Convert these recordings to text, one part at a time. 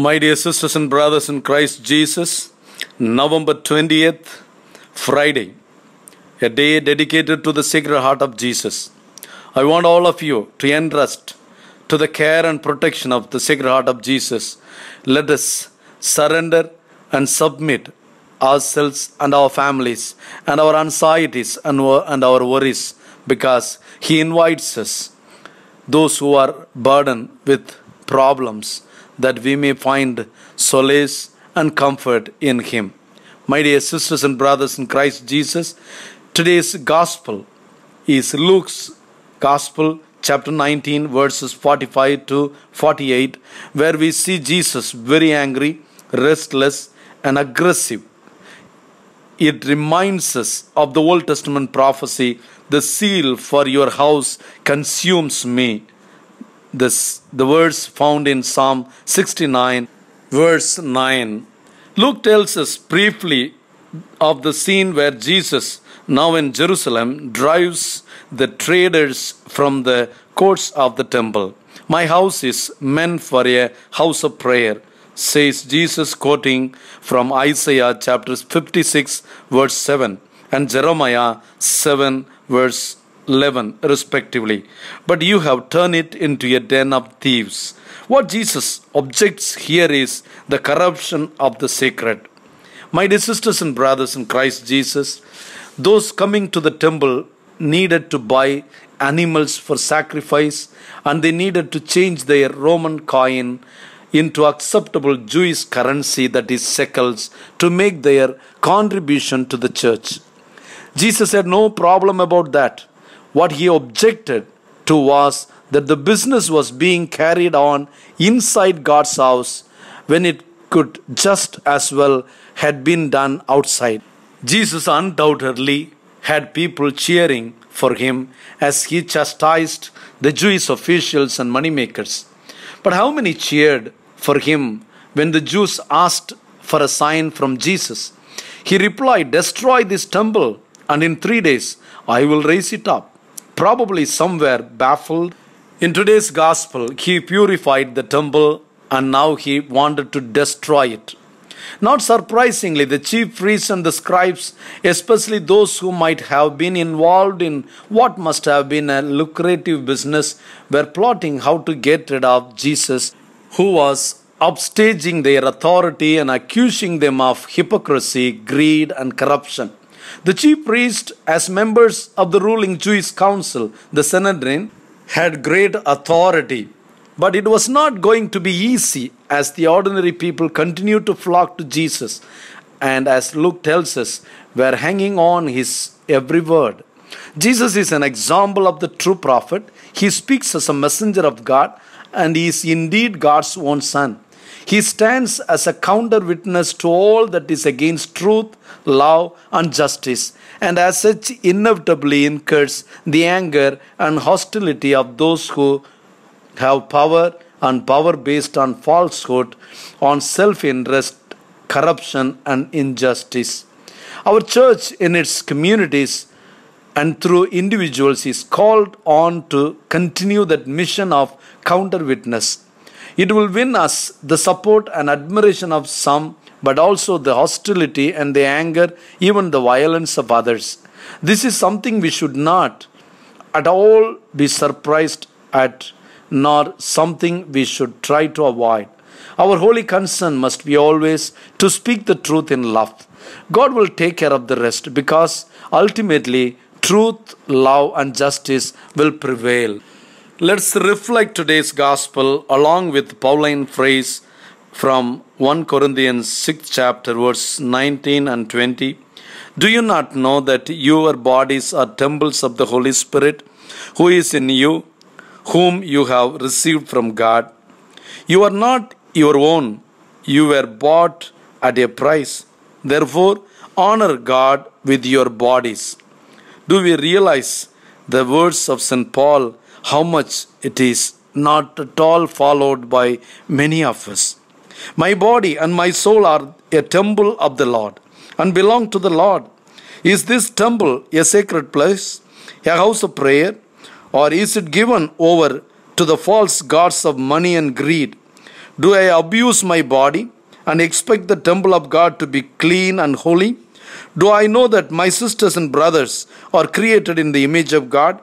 My dear sisters and brothers in Christ Jesus, November 20th, Friday, a day dedicated to the Sacred Heart of Jesus. I want all of you to entrust to the care and protection of the Sacred Heart of Jesus. Let us surrender and submit ourselves and our families and our anxieties and our worries, because He invites us, those who are burdened with problems, that we may find solace and comfort in Him. My dear sisters and brothers in Christ Jesus, today's Gospel is Luke's Gospel, chapter 19, verses 45 to 48, where we see Jesus very angry, restless, and aggressive. It reminds us of the Old Testament prophecy, "The zeal for your house consumes me." The words found in Psalm 69, verse 9. Luke tells us briefly of the scene where Jesus, now in Jerusalem, drives the traders from the courts of the temple. "My house is meant for a house of prayer," says Jesus, quoting from Isaiah chapter 56, verse 7, and Jeremiah 7, verse 11, respectively. "But you have turned it into a den of thieves." What Jesus objects here is the corruption of the sacred. My dear sisters and brothers in Christ Jesus, those coming to the temple needed to buy animals for sacrifice, and they needed to change their Roman coin into acceptable Jewish currency, that is shekels, to make their contribution to the church. Jesus had no problem about that. What he objected to was that the business was being carried on inside God's house when it could just as well had been done outside. Jesus undoubtedly had people cheering for him as he chastised the Jewish officials and moneymakers. But how many cheered for him when the Jews asked for a sign from Jesus? He replied, "Destroy this temple, and in 3 days I will raise it up." Probably somewhere baffled. In today's gospel, he purified the temple and now he wanted to destroy it. Not surprisingly, the chief priests and the scribes, especially those who might have been involved in what must have been a lucrative business, were plotting how to get rid of Jesus, who was upstaging their authority and accusing them of hypocrisy, greed, and corruption. The chief priests, as members of the ruling Jewish council, the Sanhedrin, had great authority. But it was not going to be easy as the ordinary people continued to flock to Jesus, and as Luke tells us, were hanging on his every word. Jesus is an example of the true prophet. He speaks as a messenger of God, and he is indeed God's own son. He stands as a counter witness to all that is against truth, love, and justice, and as such inevitably incurs the anger and hostility of those who have power, and power based on falsehood, on self-interest, corruption, and injustice. Our church in its communities and through individuals is called on to continue that mission of counter witness. It will win us the support and admiration of some, but also the hostility and the anger, even the violence of others. This is something we should not at all be surprised at, nor something we should try to avoid. Our holy concern must be always to speak the truth in love. God will take care of the rest, because ultimately truth, love, and justice will prevail. Let's reflect today's gospel along with Pauline phrase from 1 Corinthians 6th chapter, verse 19 and 20. "Do you not know that your bodies are temples of the Holy Spirit, who is in you, whom you have received from God? You are not your own, you were bought at a price. Therefore, honor God with your bodies." Do we realize the words of St. Paul, how much it is not at all followed by many of us? "My body and my soul are a temple of the Lord, and belong to the Lord. Is this temple a sacred place, a house of prayer, or is it given over to the false gods of money and greed? Do I abuse my body and expect the temple of God to be clean and holy? Do I know that my sisters and brothers are created in the image of God?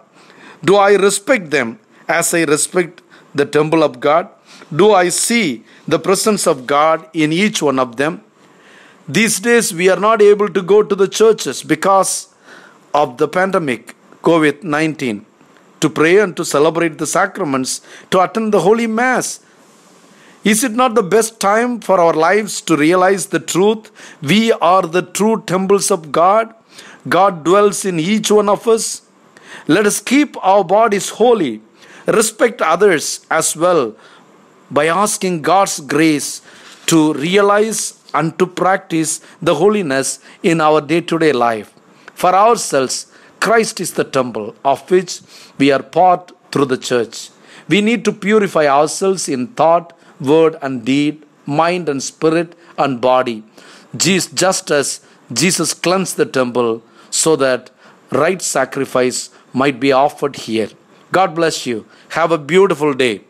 Do I respect them as I respect the temple of God? Do I see the presence of God in each one of them? These days we are not able to go to the churches because of the pandemic, COVID-19, to pray and to celebrate the sacraments, to attend the Holy Mass. Is it not the best time for our lives to realize the truth? We are the true temples of God. God dwells in each one of us. Let us keep our bodies holy, respect others as well, by asking God's grace to realize and to practice the holiness in our day-to-day life. For ourselves, Christ is the temple of which we are part through the church. We need to purify ourselves in thought, word and deed, mind and spirit and body, just as Jesus cleansed the temple so that right sacrifice might be offered here. God bless you. Have a beautiful day.